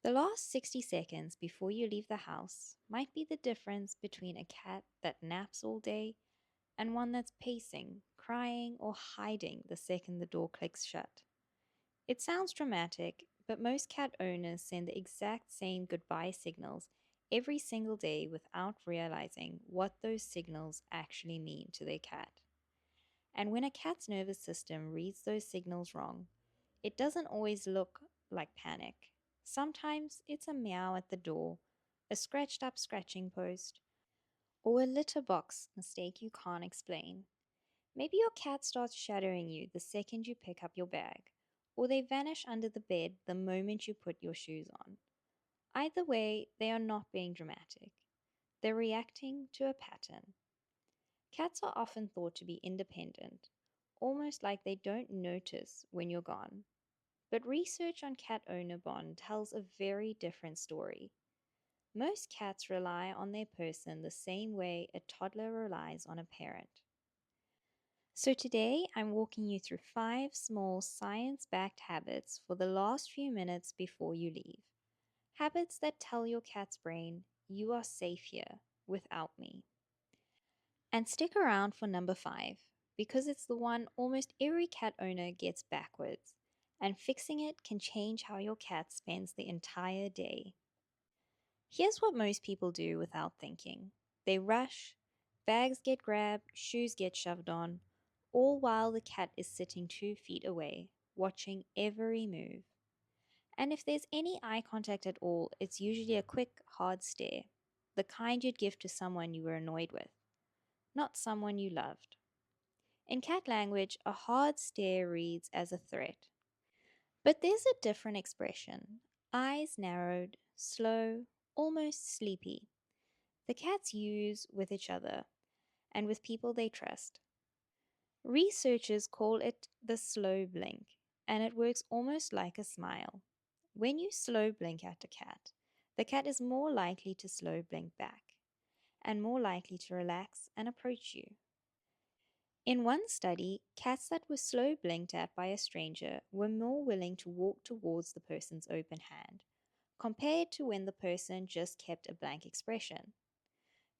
The last 60 seconds before you leave the house might be the difference between a cat that naps all day and one that's pacing, crying, or hiding the second the door clicks shut. It sounds dramatic, but most cat owners send the exact same goodbye signals every single day without realizing what those signals actually mean to their cat. And when a cat's nervous system reads those signals wrong, it doesn't always look like panic. Sometimes it's a meow at the door, a scratched up scratching post, or a litter box mistake you can't explain. Maybe your cat starts shadowing you the second you pick up your bag, or they vanish under the bed the moment you put your shoes on. Either way, they are not being dramatic. They're reacting to a pattern. Cats are often thought to be independent, almost like they don't notice when you're gone. But research on cat owner bond tells a very different story. Most cats rely on their person the same way a toddler relies on a parent. So today I'm walking you through 5 small science-backed habits for the last few minutes before you leave. Habits that tell your cat's brain, you are safe here without me. And stick around for number 5, because it's the one almost every cat owner gets backwards, and fixing it can change how your cat spends the entire day. Here's what most people do without thinking. They rush, bags get grabbed, shoes get shoved on, all while the cat is sitting 2 feet away, watching every move. And if there's any eye contact at all, it's usually a quick, hard stare, the kind you'd give to someone you were annoyed with, not someone you loved. In cat language, a hard stare reads as a threat. But there's a different expression, eyes narrowed, slow, almost sleepy. The cats use with each other and with people they trust. Researchers call it the slow blink, and it works almost like a smile. When you slow blink at a cat, the cat is more likely to slow blink back and more likely to relax and approach you. In one study, cats that were slow blinked at by a stranger were more willing to walk towards the person's open hand, compared to when the person just kept a blank expression.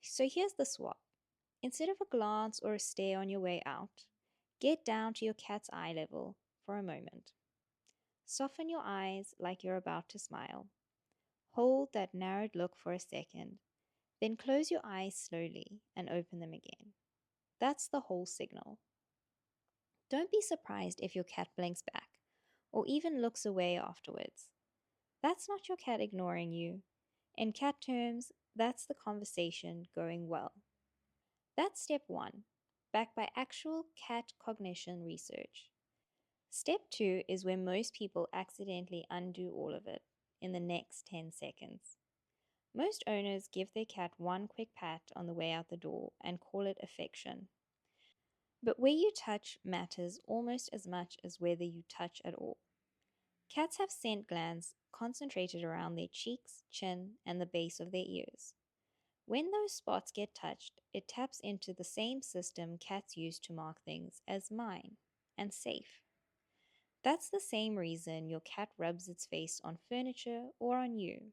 So here's the swap. Instead of a glance or a stare on your way out, get down to your cat's eye level for a moment. Soften your eyes like you're about to smile. Hold that narrowed look for a second, then close your eyes slowly and open them again. That's the whole signal. Don't be surprised if your cat blinks back or even looks away afterwards. That's not your cat ignoring you. In cat terms, that's the conversation going well. That's step 1, backed by actual cat cognition research. Step 2 is where most people accidentally undo all of it in the next 10 seconds. Most owners give their cat one quick pat on the way out the door and call it affection. But where you touch matters almost as much as whether you touch at all. Cats have scent glands concentrated around their cheeks, chin, and the base of their ears. When those spots get touched, it taps into the same system cats use to mark things as mine and safe. That's the same reason your cat rubs its face on furniture or on you.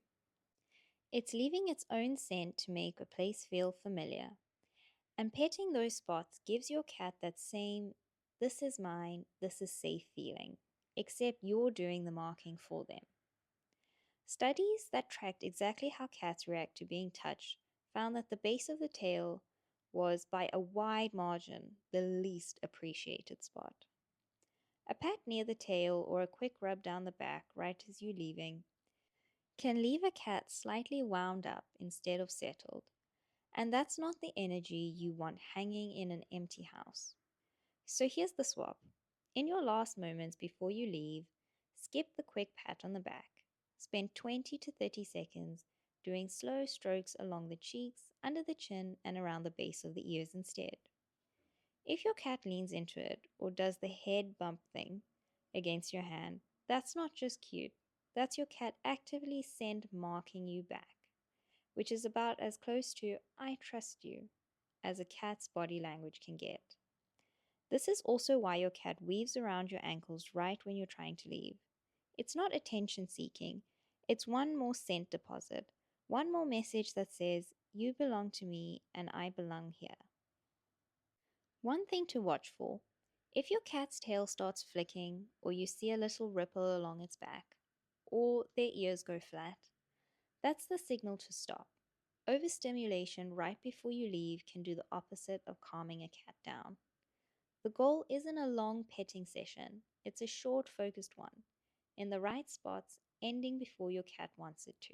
It's leaving its own scent to make a place feel familiar. And petting those spots gives your cat that same, this is mine, this is safe feeling, except you're doing the marking for them. Studies that tracked exactly how cats react to being touched found that the base of the tail was, by a wide margin, the least appreciated spot. A pat near the tail or a quick rub down the back right as you're leaving can leave a cat slightly wound up instead of settled, and that's not the energy you want hanging in an empty house. So here's the swap. In your last moments before you leave, skip the quick pat on the back. Spend 20 to 30 seconds doing slow strokes along the cheeks, under the chin, and around the base of the ears instead. If your cat leans into it or does the head bump thing against your hand, that's not just cute. That's your cat actively scent marking you back, which is about as close to I trust you as a cat's body language can get. This is also why your cat weaves around your ankles right when you're trying to leave. It's not attention seeking, It's one more scent deposit, one more message that says, you belong to me and I belong here. One thing to watch for: if your cat's tail starts flicking, or you see a little ripple along its back, or their ears go flat, that's the signal to stop. Overstimulation right before you leave can do the opposite of calming a cat down. The goal isn't a long petting session, it's a short, focused one, in the right spots, ending before your cat wants it to.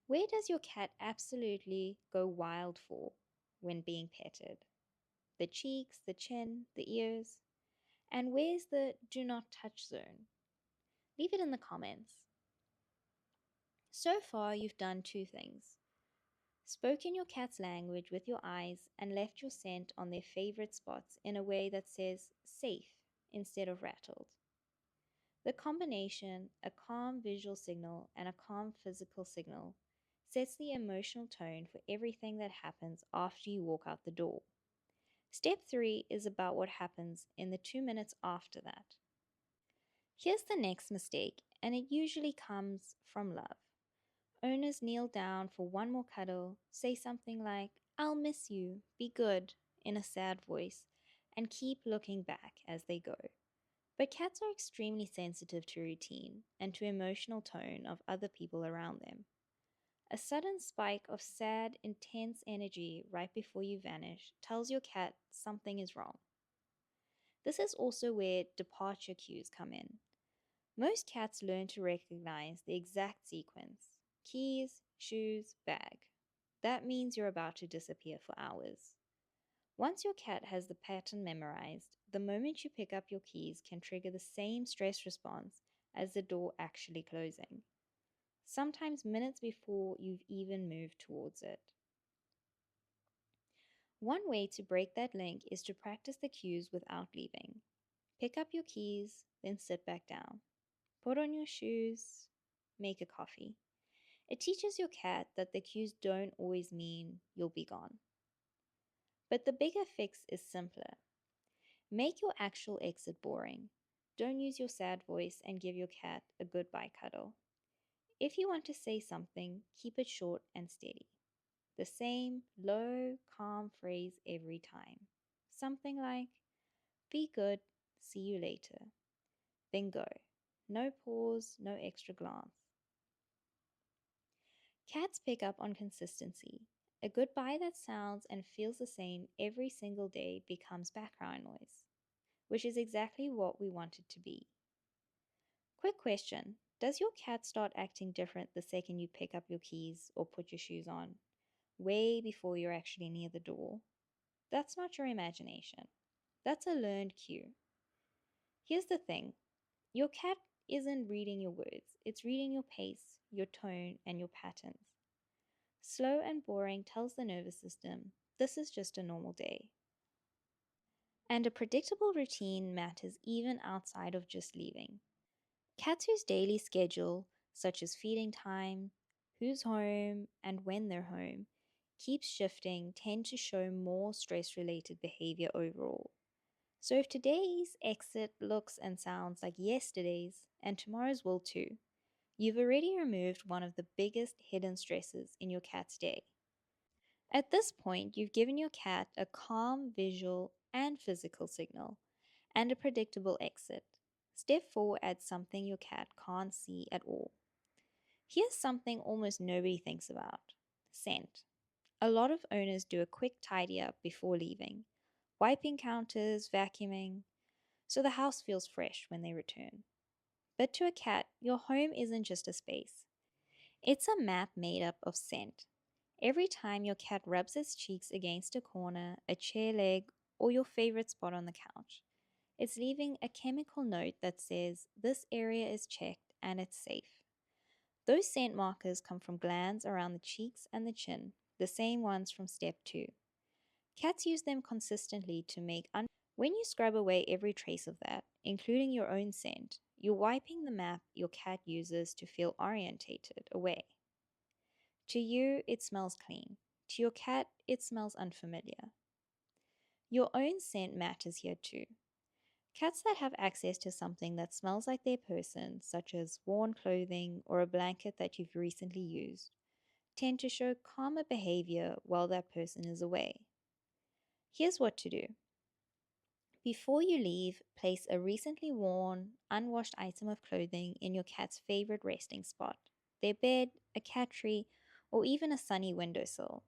Where does your cat absolutely go wild for when being petted? The cheeks, the chin, the ears? And where's the do not touch zone? Leave it in the comments. So far, you've done two things: spoken your cat's language with your eyes and left your scent on their favorite spots in a way that says safe instead of rattled. The combination, a calm visual signal and a calm physical signal, sets the emotional tone for everything that happens after you walk out the door. Step 3 is about what happens in the 2 minutes after that. Here's the next mistake, and it usually comes from love. Owners kneel down for one more cuddle, say something like, I'll miss you, be good, in a sad voice, and keep looking back as they go. But cats are extremely sensitive to routine and to emotional tone of other people around them. A sudden spike of sad, intense energy right before you vanish tells your cat something is wrong. This is also where departure cues come in. Most cats learn to recognize the exact sequence: keys, shoes, bag. That means you're about to disappear for hours. Once your cat has the pattern memorized, the moment you pick up your keys can trigger the same stress response as the door actually closing, sometimes minutes before you've even moved towards it. One way to break that link is to practice the cues without leaving. Pick up your keys, then sit back down. Put on your shoes, make a coffee. It teaches your cat that the cues don't always mean you'll be gone. But the bigger fix is simpler. Make your actual exit boring. Don't use your sad voice and give your cat a goodbye cuddle. If you want to say something, keep it short and steady. The same low, calm phrase every time. Something like, be good, see you later. Then go. No pause, no extra glance. Cats pick up on consistency. A goodbye that sounds and feels the same every single day becomes background noise, which is exactly what we want it to be. Quick question: does your cat start acting different the second you pick up your keys or put your shoes on, way before you're actually near the door? That's not your imagination. That's a learned cue. Here's the thing: your cat isn't reading your words, it's reading your pace, your tone, and your patterns. Slow and boring tells the nervous system this is just a normal day. And a predictable routine matters even outside of just leaving. Cats whose daily schedule, such as feeding time, who's home, and when they're home, keeps shifting, tend to show more stress related behavior overall. So if today's exit looks and sounds like yesterday's, and tomorrow's will too, you've already removed one of the biggest hidden stresses in your cat's day. At this point, you've given your cat a calm visual and physical signal and a predictable exit. Step 4 adds something your cat can't see at all. Here's something almost nobody thinks about: scent. A lot of owners do a quick tidy up before leaving, wiping counters, vacuuming, so the house feels fresh when they return. But to a cat, your home isn't just a space, it's a map made up of scent. Every time your cat rubs its cheeks against a corner, a chair leg, or your favorite spot on the couch, it's leaving a chemical note that says this area is checked and it's safe. Those scent markers come from glands around the cheeks and the chin, the same ones from step 2. Cats use them consistently to make when you scrub away every trace of that, including your own scent, you're wiping the map your cat uses to feel orientated away. To you, it smells clean. To your cat, it smells unfamiliar. Your own scent matters here too. Cats that have access to something that smells like their person, such as worn clothing or a blanket that you've recently used, tend to show calmer behavior while that person is away. Here's what to do. Before you leave, place a recently worn, unwashed item of clothing in your cat's favorite resting spot, their bed, a cat tree, or even a sunny windowsill.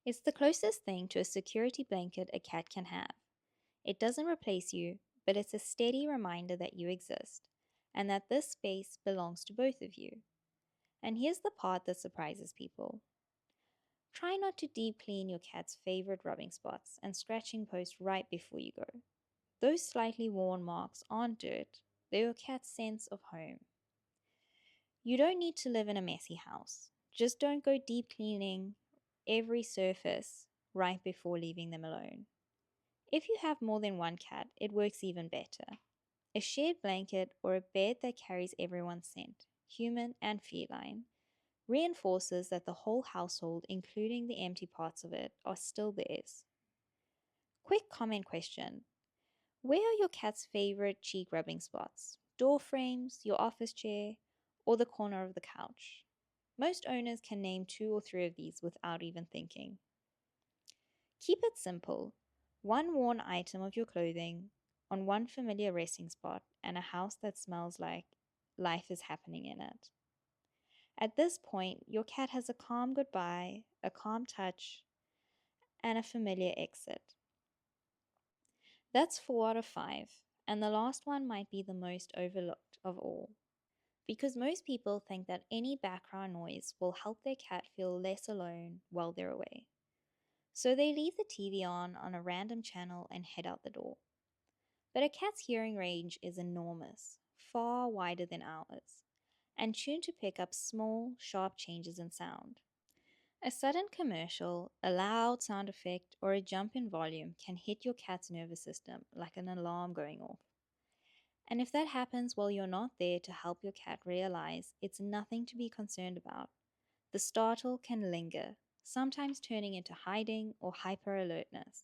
It's the closest thing to a security blanket a cat can have. It doesn't replace you, but it's a steady reminder that you exist and that this space belongs to both of you. And here's the part that surprises people. Try not to deep clean your cat's favorite rubbing spots and scratching post right before you go. Those slightly worn marks aren't dirt, they're your cat's sense of home. You don't need to live in a messy house. Just don't go deep cleaning every surface right before leaving them alone. If you have more than one cat, it works even better. A shared blanket or a bed that carries everyone's scent, human and feline, reinforces that the whole household, including the empty parts of it, are still theirs. Quick comment question. Where are your cat's favorite cheek rubbing spots? Door frames, your office chair, or the corner of the couch? Most owners can name two or three of these without even thinking. Keep it simple. One worn item of your clothing on one familiar resting spot and a house that smells like life is happening in it. At this point, your cat has a calm goodbye, a calm touch, and a familiar exit. That's 4 out of 5, and the last one might be the most overlooked of all. Because most people think that any background noise will help their cat feel less alone while they're away. So they leave the TV on a random channel and head out the door. But a cat's hearing range is enormous, far wider than ours, and tuned to pick up small, sharp changes in sound. A sudden commercial, a loud sound effect, or a jump in volume can hit your cat's nervous system like an alarm going off. And if that happens while you're not there to help your cat realize it's nothing to be concerned about, the startle can linger, sometimes turning into hiding or hyper alertness.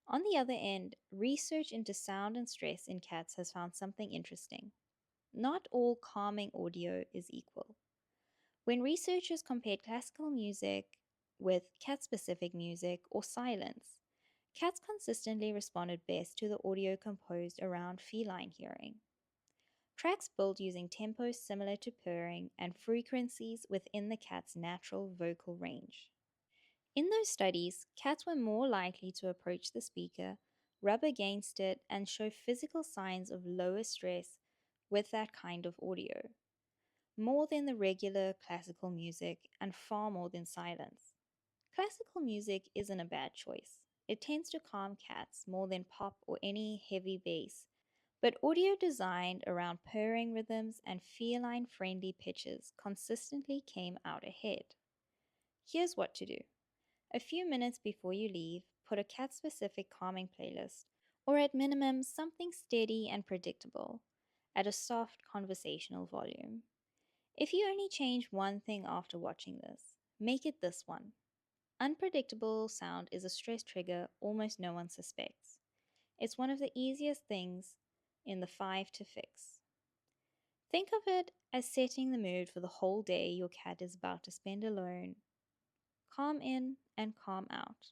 On the other end, research into sound and stress in cats has found something interesting. Not all calming audio is equal. When researchers compared classical music with cat specific music or silence, cats consistently responded best to the audio composed around feline hearing. Tracks built using tempos similar to purring and frequencies within the cat's natural vocal range. In those studies, cats were more likely to approach the speaker, rub against it, and show physical signs of lower stress with that kind of audio, more than the regular classical music and far more than silence. Classical music isn't a bad choice. It tends to calm cats more than pop or any heavy bass, but audio designed around purring rhythms and feline friendly pitches consistently came out ahead. Here's what to do. A few minutes before you leave, put a cat specific calming playlist, or at minimum, something steady and predictable, at a soft conversational volume. If you only change one thing after watching this, make it this one. Unpredictable sound is a stress trigger almost no one suspects. It's one of the easiest things in the five to fix. Think of it as setting the mood for the whole day your cat is about to spend alone. Calm in and calm out.